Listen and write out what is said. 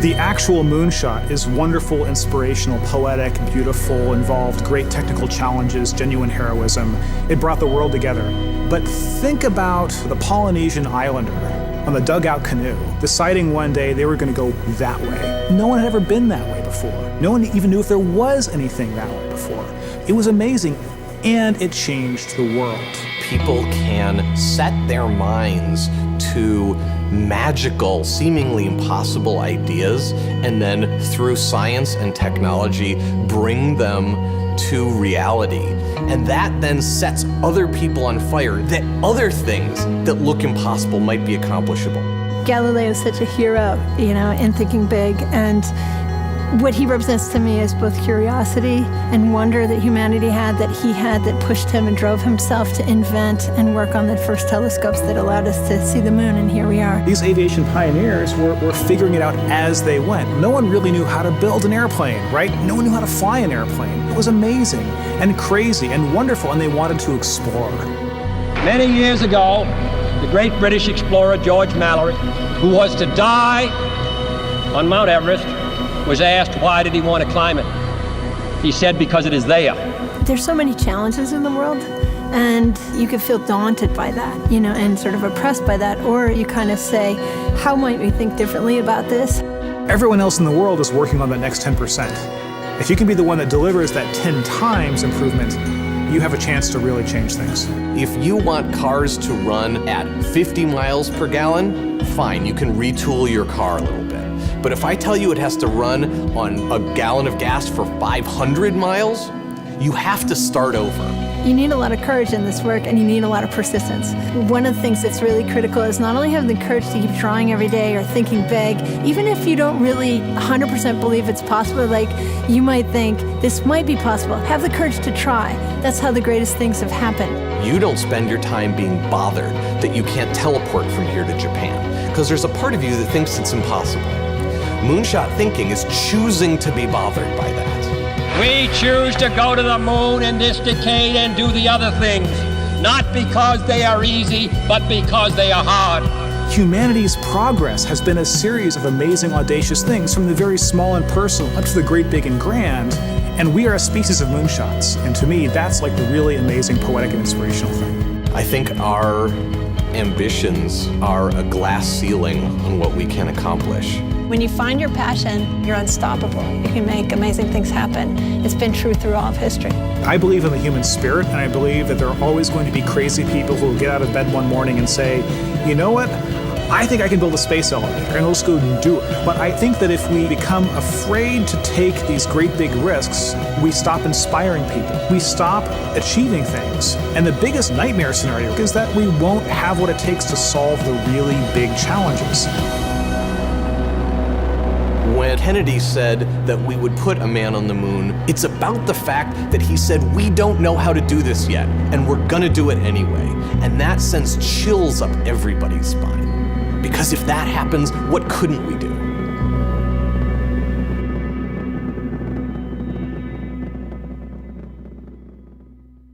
The actual moonshot is wonderful, inspirational, poetic, beautiful, involved great technical challenges, genuine heroism. It brought the world together. But think about the Polynesian islander on the dugout canoe, deciding one day they were going to go that way. No one had ever been that way before. No one even knew if there was anything that way before. It was amazing, and it changed the world. People can set their minds to magical, seemingly impossible ideas, and then through science and technology, bring them to reality. And that then sets other people on fire, that other things that look impossible might be accomplishable. Galileo is such a hero, in thinking big, and what he represents to me is both curiosity and wonder that humanity had, that pushed him and drove himself to invent and work on the first telescopes that allowed us to see the moon, and here we are. These aviation pioneers were figuring it out as they went. No one really knew how to build an airplane, right? No one knew how to fly an airplane. It was amazing and crazy and wonderful, and they wanted to explore. Many years ago, the great British explorer George Mallory, who was to die on Mount Everest, was asked why did he want to climb it. He said, because it is there. There's so many challenges in the world, and you can feel daunted by that, and sort of oppressed by that, or you kind of say, how might we think differently about this? Everyone else in the world is working on that next 10%. If you can be the one that delivers that 10 times improvement, you have a chance to really change things. If you want cars to run at 50 miles per gallon, fine, you can retool your car a little bit. But if I tell you it has to run on a gallon of gas for 500 miles, you have to start over. You need a lot of courage in this work, and you need a lot of persistence. One of the things that's really critical is not only having the courage to keep trying every day or thinking big, even if you don't really 100% believe it's possible, like you might think this might be possible, have the courage to try. That's how the greatest things have happened. You don't spend your time being bothered that you can't teleport from here to Japan, because there's a part of you that thinks it's impossible. Moonshot thinking is choosing to be bothered by that. We choose to go to the moon in this decade and do the other things, not because they are easy, but because they are hard. Humanity's progress has been a series of amazing, audacious things, from the very small and personal up to the great, big, and grand. And we are a species of moonshots. And to me, that's like the really amazing, poetic, and inspirational thing. I think our ambitions are a glass ceiling on what we can accomplish. When you find your passion, you're unstoppable. You can make amazing things happen. It's been true through all of history. I believe in the human spirit, and I believe that there are always going to be crazy people who will get out of bed one morning and say, you know what? I think I can build a space elevator, and let's go and do it. But I think that if we become afraid to take these great big risks, we stop inspiring people. We stop achieving things. And the biggest nightmare scenario is that we won't have what it takes to solve the really big challenges. When Kennedy said that we would put a man on the moon, it's about the fact that he said, we don't know how to do this yet, and we're gonna do it anyway. And that sends chills up everybody's spine. Because if that happens, what couldn't we do?